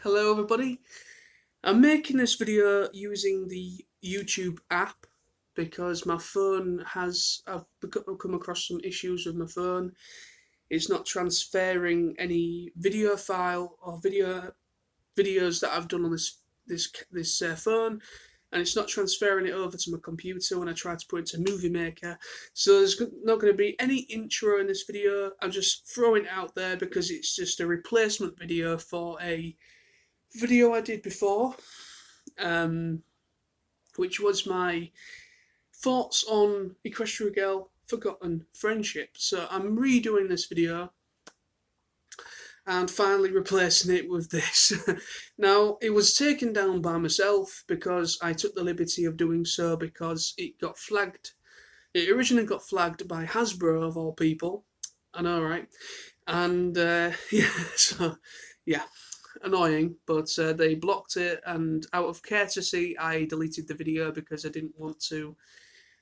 Hello everybody. I'm making this video using the YouTube app because my phone I've come across some issues with my phone. It's not transferring any video file or videos that I've done on this phone, and it's not transferring it over to my computer when I try to put it into Movie Maker. So there's not going to be any intro in this video. I'm just throwing it out there because it's just a replacement video for a video I did before, um, which was my thoughts on Equestria Girls Forgotten Friendship. So I'm redoing this video and finally replacing it with this. Now, it was taken down by myself because I took the liberty of doing so because it got flagged. It originally got flagged by Hasbro, of all people. I know, right? And yeah, annoying, but they blocked it, and out of courtesy I deleted the video because I didn't want to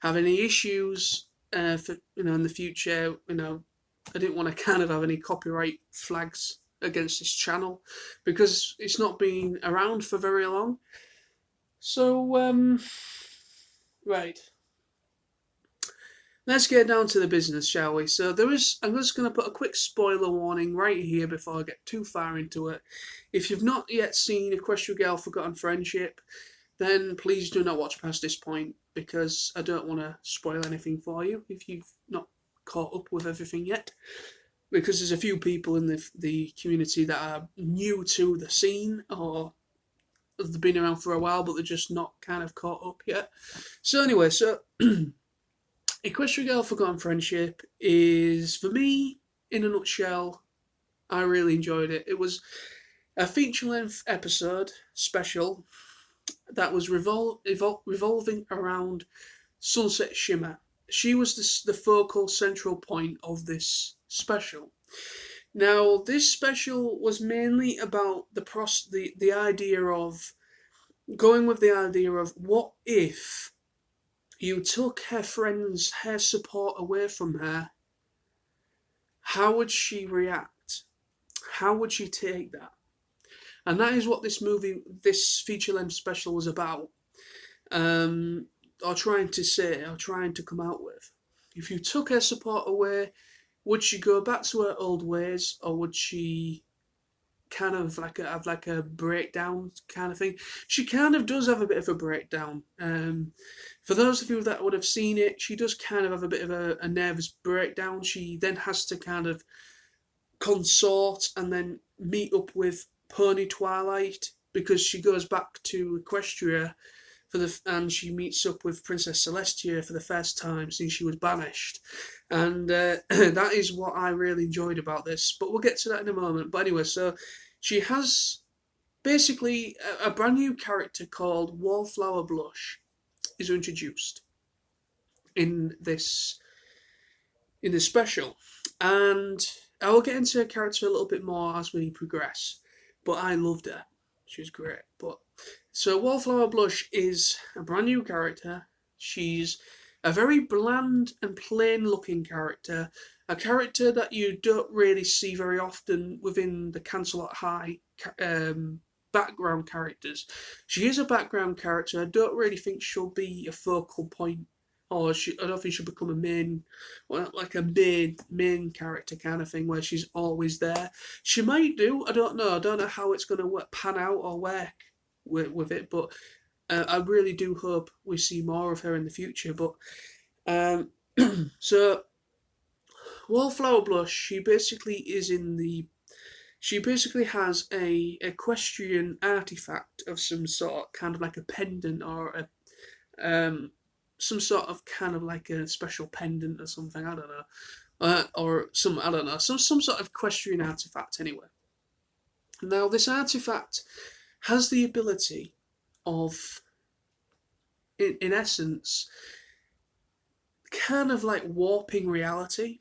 have any issues for in the future. I didn't want to kind of have any copyright flags against this channel because it's not been around for very long. So right, let's get down to the business, shall we? So I'm just going to put a quick spoiler warning right here before I get too far into it. If you've not yet seen Equestria Girls Forgotten Friendship, then please do not watch past this point because I don't want to spoil anything for you if you've not caught up with everything yet. Because there's a few people in the community that are new to the scene, or they've been around for a while but they're just not kind of caught up yet. So anyway, Equestria Girls Forgotten Friendship is, for me, in a nutshell, I really enjoyed it. It was a feature-length episode, special, that was revolving around Sunset Shimmer. She was the focal central point of this special. Now, this special was mainly about the idea of going with the idea of what if you took her support away from her. How would she react? How would she take that? And that is what this feature-length special was about. Or trying to come out with. If you took her support away, would she go back to her old ways, or would she kind of have a breakdown kind of thing? She kind of does have a bit of a breakdown. For those of you that would have seen it, she does kind of have a bit of a nervous breakdown. She then has to kind of consort and then meet up with Pony Twilight because she goes back to Equestria and she meets up with Princess Celestia for the first time since she was banished. And that is what I really enjoyed about this. But we'll get to that in a moment. But anyway, so she has basically a brand new character called Wallflower Blush is introduced in this special. And I will get into her character a little bit more as we progress. But I loved her. She was great. So Wallflower Blush is a brand new character. She's a very bland and plain looking character. A character that you don't really see very often within the Cancelot High background characters. She is a background character. I don't really think she'll be a focal point, or I don't think she'll become a main character kind of thing where she's always there. She might do. I don't know. I don't know how it's going to pan out or work with it, but I really do hope we see more of her in the future. But so Wallflower Blush, she basically has a equestrian artifact of some sort, kind of like a pendant or some sort of kind of like a special pendant or something. I don't know, some sort of equestrian artifact. Anyway, now this artifact has the ability of, in essence, kind of like warping reality.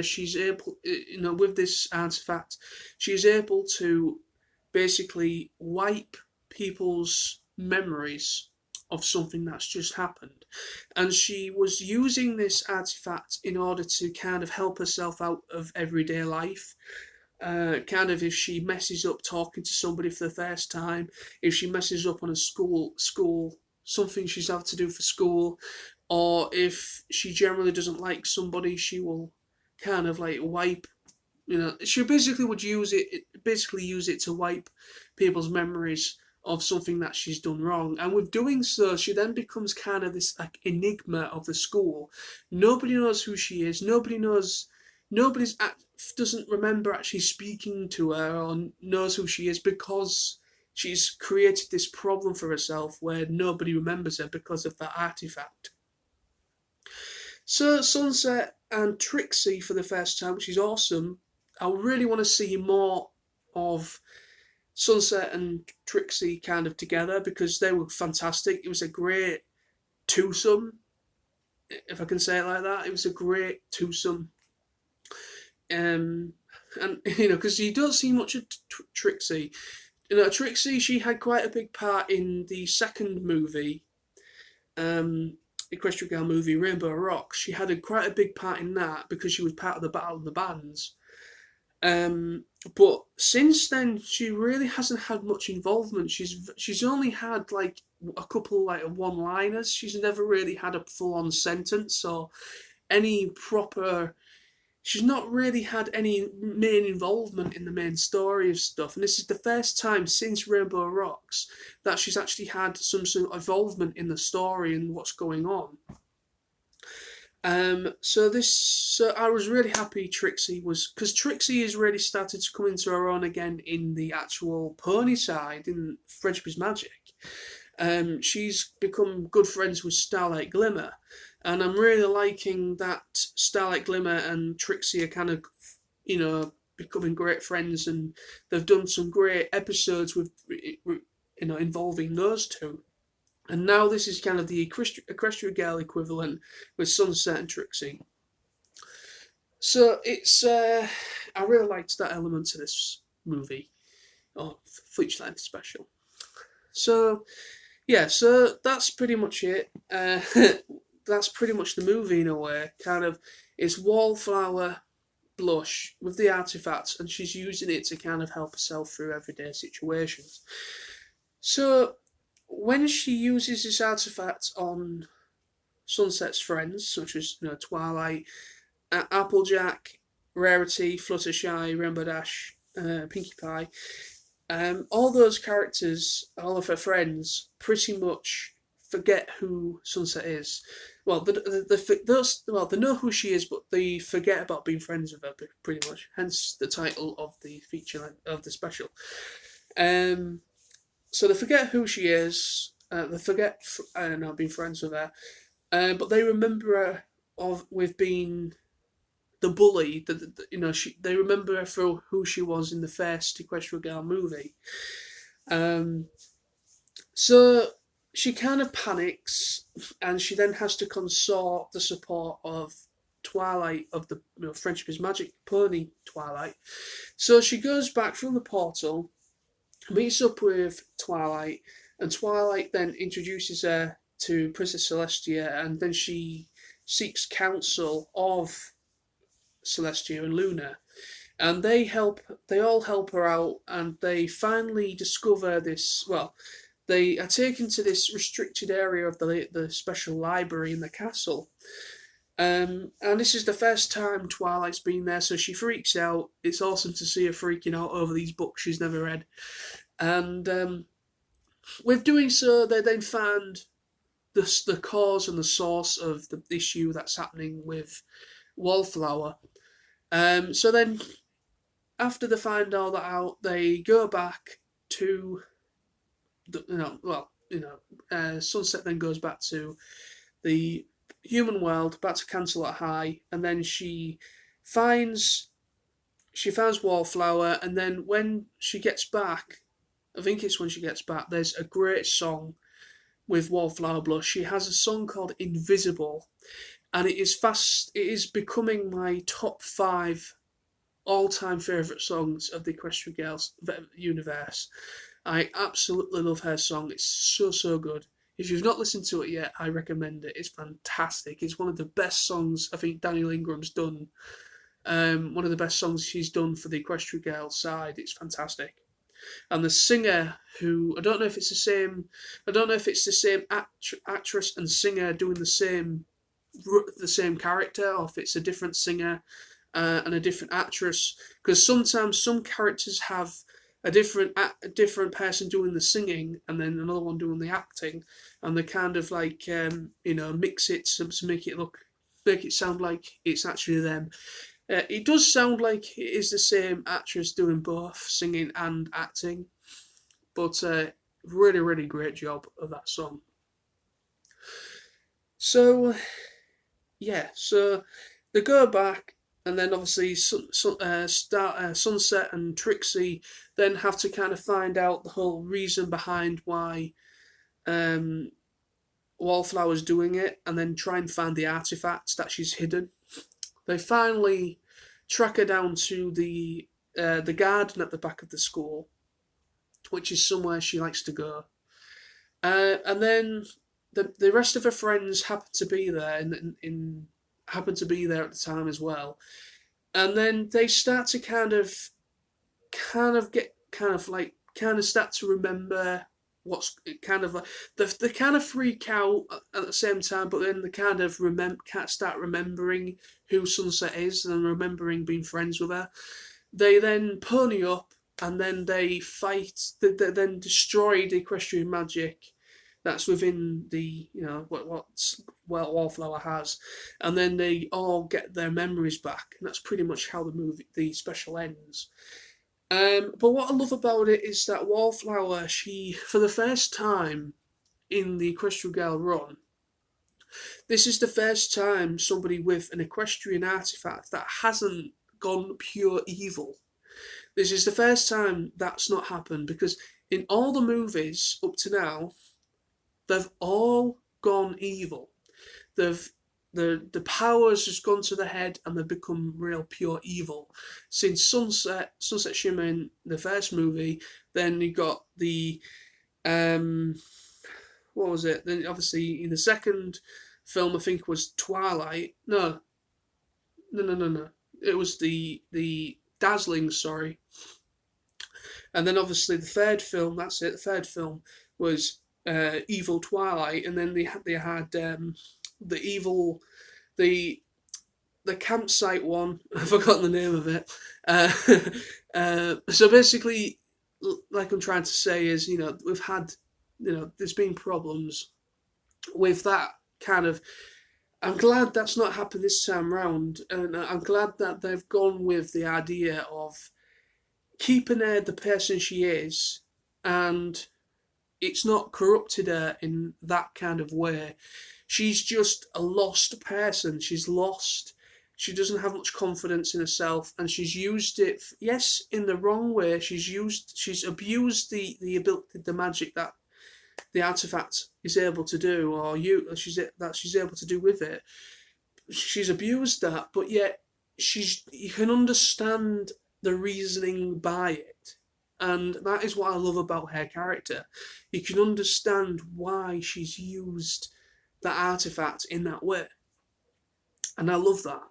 She's able, with this artifact, she's able to basically wipe people's memories of something that's just happened. And she was using this artifact in order to kind of help herself out of everyday life. kind of if she messes up talking to somebody for the first time, if she messes up on a school something she's had to do for school, or if she generally doesn't like somebody, she will kind of like wipe. She basically would use it to wipe people's memories of something that she's done wrong. And with doing so, she then becomes kind of this like enigma of the school. Nobody knows who she is. Nobody's doesn't remember actually speaking to her or knows who she is, because she's created this problem for herself where nobody remembers her because of that artifact. So Sunset and Trixie for the first time, which is awesome. I really want to see more of Sunset and Trixie kind of together, because they were fantastic. It was a great twosome, if I can say it like that. It was a great twosome. And because you don't see much of Trixie. Trixie, she had quite a big part in the second movie, Equestria Girl movie, Rainbow Rocks. She had quite a big part in that because she was part of the Battle of the Bands. But since then, she really hasn't had much involvement. She's only had like a couple like one-liners. She's never really had a full-on sentence or any proper. She's not really had any main involvement in the main story of stuff. And this is the first time since Rainbow Rocks that she's actually had some sort of involvement in the story and what's going on. So I was really happy Trixie was, because Trixie has really started to come into her own again in the actual pony side in Friendship is Magic. She's become good friends with Starlight Glimmer. And I'm really liking that Starlight Glimmer and Trixie are kind of, becoming great friends, and they've done some great episodes with, involving those two. And now this is kind of the Equestria Girl equivalent with Sunset and Trixie. So it's, I really liked that element to this movie, or feature length special. So, yeah, so that's pretty much it. That's pretty much the movie in a way. Kind of, it's Wallflower blush with the artifacts, and she's using it to kind of help herself through everyday situations. So when she uses this artifact on Sunset's friends, such as Twilight, Applejack, Rarity, Fluttershy, Rainbow Dash, Pinkie Pie, all those characters, all of her friends, pretty much forget who Sunset is. Well, they know who she is, but they forget about being friends with her, pretty much. Hence the title of the feature of the special. So they forget who she is. They forget, being friends with her. But they remember her with being the bully. They remember her for who she was in the first Equestria Girl movie. So she kind of panics, and she then has to consort the support of Twilight, of the Friendship is Magic pony Twilight. So she goes back through the portal, meets up with Twilight, and Twilight then introduces her to Princess Celestia, and then she seeks counsel of Celestia and Luna. And they all help her out, and they finally discover this, they are taken to this restricted area of the special library in the castle. And this is the first time Twilight's been there, so she freaks out. It's awesome to see her freaking out over these books she's never read. And with doing so, they then find the cause and the source of the issue that's happening with Wallflower. So then, after they find all that out, they go back to Sunset then goes back to the human world, back to Canterlot High, and then she finds Wallflower, and then when she gets back, I think it's when she gets back, there's a great song with Wallflower Blush. She has a song called Invisible, and it is becoming my top 5 all-time favourite songs of the Equestria Girls universe. I absolutely love her song. It's so good. If you've not listened to it yet, I recommend it. It's fantastic. It's one of the best songs I think Daniel Ingram's done One of the best songs she's done for the Equestria Girls side. It's fantastic. And the singer, who I don't know if it's the same, I don't know if it's the same actress and singer doing the same character, or if it's a different singer and a different actress. Because sometimes some characters have a different person doing the singing and then another one doing the acting, and they kind of like mix it to make it sound like it's actually them. It does sound like it is the same actress doing both singing and acting, but really, really great job of that song. So, yeah, so they go back, and then obviously Sunset and Trixie then have to kind of find out the whole reason behind why um, Wallflower's doing it, and then try and find the artifacts that she's hidden. They finally track her down to the garden at the back of the school, which is somewhere she likes to go. And then the rest of her friends happen to be there happen to be there at the time as well. And then they start to kind of start to remember what's kind of like they kind of freak out at the same time, but then they kind of start remembering who Sunset is and remembering being friends with her. They then pony up, and then they fight. They then destroy the equestrian magic that's within the what Wallflower has, and then they all get their memories back, and that's pretty much how the special ends. But what I love about it is that Wallflower, she, for the first time in the Equestria Girl run, this is the first time somebody with an equestrian artifact that hasn't gone pure evil. This is the first time that's not happened, because in all the movies up to now, they've all gone evil. The powers just gone to the head, and they've become real pure evil. Since Sunset Shimmer in the first movie, then you got the what was it? Then obviously in the second film, I think it was Twilight. No. It was the Dazzling. Sorry. And then obviously the third film. That's it. The third film was Evil Twilight, and then they had the evil, the campsite one. I've forgotten the name of it. So basically, like I'm trying to say is, we've had, there's been problems with that kind of. I'm glad that's not happened this time round, and I'm glad that they've gone with the idea of keeping her the person she is, and it's not corrupted her in that kind of way. She's just a lost person. She's lost. She doesn't have much confidence in herself, and she's used it, yes, in the wrong way. She's abused the ability, the magic that the artifact is able to do, or she's able to do with it. She's abused that, but yet you can understand the reasoning by it. And that is what I love about her character. You can understand why she's used that artifact in that way. And I love that.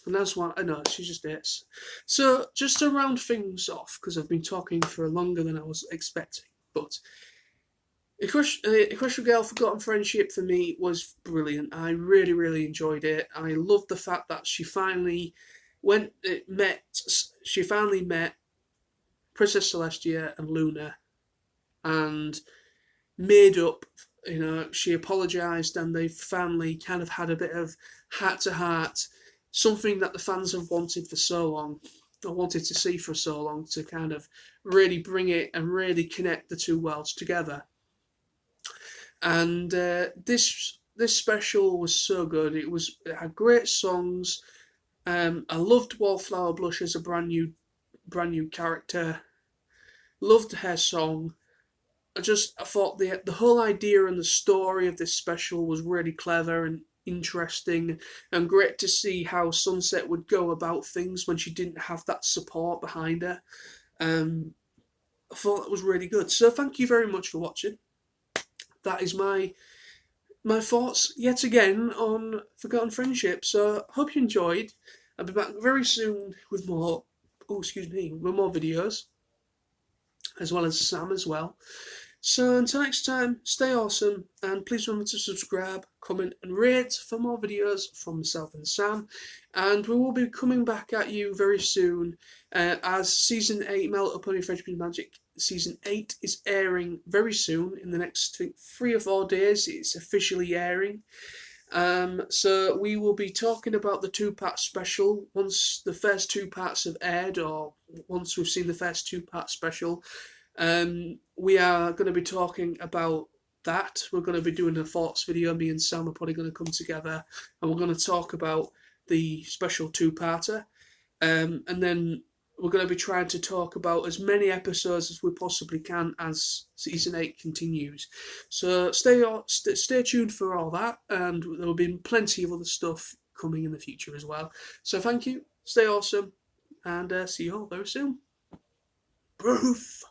And that's why I know she just is. So just to round things off, because I've been talking for longer than I was expecting, but Equestria Girl Forgotten Friendship for me was brilliant. I really, really enjoyed it. I loved the fact that she finally met Princess Celestia and Luna, and made up. She apologised, and they finally kind of had a bit of heart-to-heart, something that the fans have wanted for so long, or wanted to see for so long, to kind of really bring it and really connect the two worlds together. And this special was so good. It had great songs. I loved Wallflower Blush as a brand new character. Loved her song. I thought the whole idea and the story of this special was really clever and interesting, and great to see how Sunset would go about things when she didn't have that support behind her. I thought that was really good. So thank you very much for watching. That is my thoughts yet again on Forgotten Friendship. So hope you enjoyed. I'll be back very soon with more. Oh, excuse me, with more videos, as well as Sam as well. So until next time, stay awesome, and please remember to subscribe, comment, and rate for more videos from myself and Sam. And we will be coming back at you very soon, as Season 8 My Little Pony Friendship and Magic Season 8 is airing very soon. In the next 3 or 4 days, it's officially airing. So we will be talking about the 2-part special once the first 2 parts have aired, or once we've seen the first 2-part special. We are going to be talking about that. We're going to be doing a thoughts video. Me and Sam are probably going to come together, and we're going to talk about the special 2-parter. And then we're going to be trying to talk about as many episodes as we possibly can as Season 8 continues. So stay tuned for all that, and there will be plenty of other stuff coming in the future as well. So thank you, stay awesome, and see you all very soon. Proof!